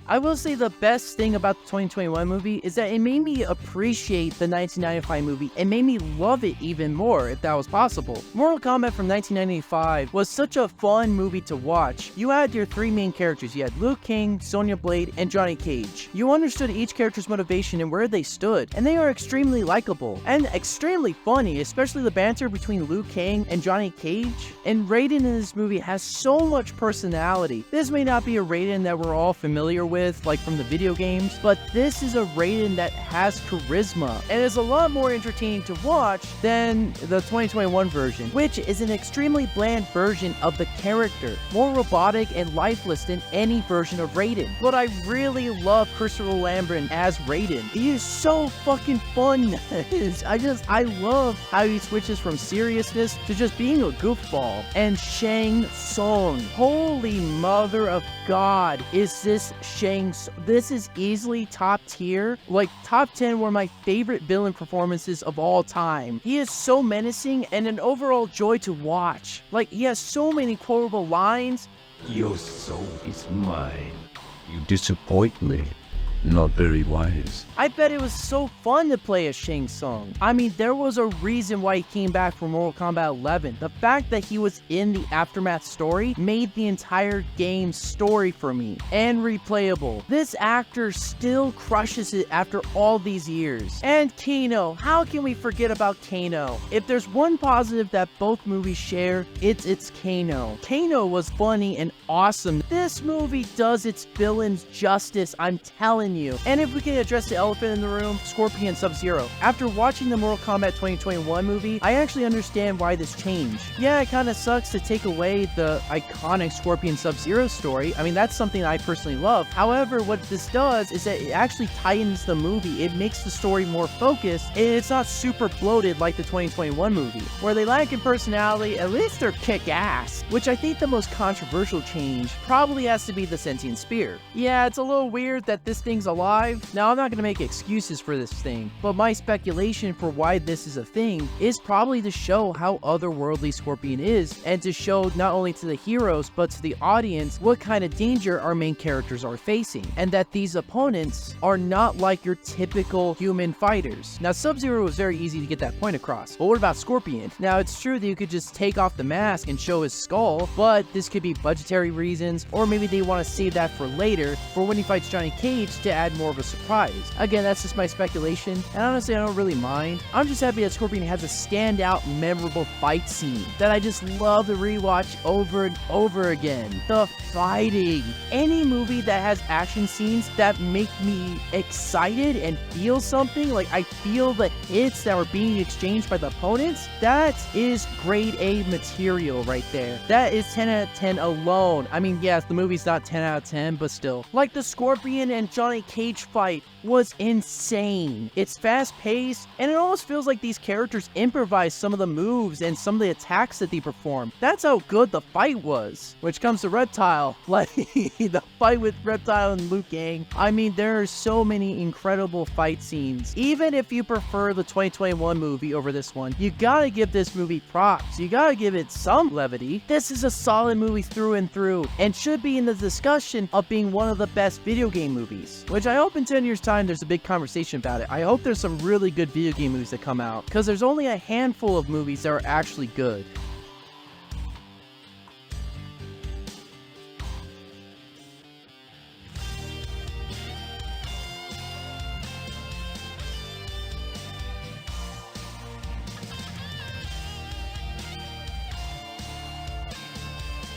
I will say the best thing about the 2021 movie is that it made me appreciate the 1995 movie and made me love it even more, if that was possible. Mortal Kombat from 1995 was such a fun movie to watch. You had your three main characters. You had Liu Kang, Sonya Blade, and Johnny Cage. You understood each character's motivation and where they stood, and they are extremely likable and extremely funny, especially the banter between Liu Kang and Johnny Cage. And Raiden in this movie has so much personality. This may not be a Raiden that we're all familiar with, like from the video games, but this is a Raiden that has charisma and is a lot more entertaining to watch than the 2021 version, which is an extremely bland version of the character, more robotic and lifeless than any version of Raiden. But I really love Christopher Lambert as Raiden. He is so fucking fun. I love how he switches from seriousness to just being a goofball. And Shang Tsung, holy mother of God, is this Shang Tsung? This is easily top tier, like top 10 one of my favorite villain performances of all time. He is so menacing and an overall joy to watch. Like, he has so many quotable lines. Your soul is mine. You disappoint me. Not very wise. I bet it was so fun to play as Shang Tsung. I mean, there was a reason why he came back for Mortal Kombat 11. The fact that he was in the Aftermath story made the entire game's story for me, and replayable. This actor still crushes it after all these years. And Kano, how can we forget about Kano? If there's one positive that both movies share, it's Kano. Kano was funny and awesome. This movie does its villains justice, I'm telling you. And if we can address the elephant in the room, Scorpion Sub-Zero. After watching the Mortal Kombat 2021 movie, I actually understand why this changed. Yeah, it kind of sucks to take away the iconic Scorpion Sub-Zero story. I mean, that's something I personally love. However, what this does is that it actually tightens the movie. It makes the story more focused, and it's not super bloated like the 2021 movie, where they lack in personality. At least they're kick-ass. Which I think the most controversial change probably has to be the sentient spear. Yeah, it's a little weird that this thing's alive. Now, I'm not going to make excuses for this thing, but my speculation for why this is a thing is probably to show how otherworldly Scorpion is, and to show not only to the heroes, but to the audience what kind of danger our main characters are facing, and that these opponents are not like your typical human fighters. Now, Sub-Zero was very easy to get that point across, but what about Scorpion? Now, it's true that you could just take off the mask and show his skull, but this could be budgetary reasons, or maybe they want to save that for later, for when he fights Johnny Cage to add more of a surprise. Again, that's just my speculation, and honestly, I don't really mind. I'm just happy that Scorpion has a standout, memorable fight scene that I just love to rewatch over and over again. The fighting. Any movie that has action scenes that make me excited and feel something, like I feel the hits that were being exchanged by the opponents, that is grade A material right there. That is 10 out of 10 alone. I mean, yes, the movie's not 10 out of 10, but still. Like the Scorpion and Johnny Cage fight was insane. It's fast-paced, and it almost feels like these characters improvise some of the moves and some of the attacks that they perform. That's how good the fight was. Which comes to Reptile, like the fight with Reptile and Liu Kang. I mean, there are so many incredible fight scenes. Even if you prefer the 2021 movie over this one, you gotta give this movie props. You gotta give it some levity. This is a solid movie through and through, and should be in the discussion of being one of the best video game movies, which I hope in 10 years time there's a big conversation about it. I hope there's some really good video game movies that come out, because there's only a handful of movies that are actually good.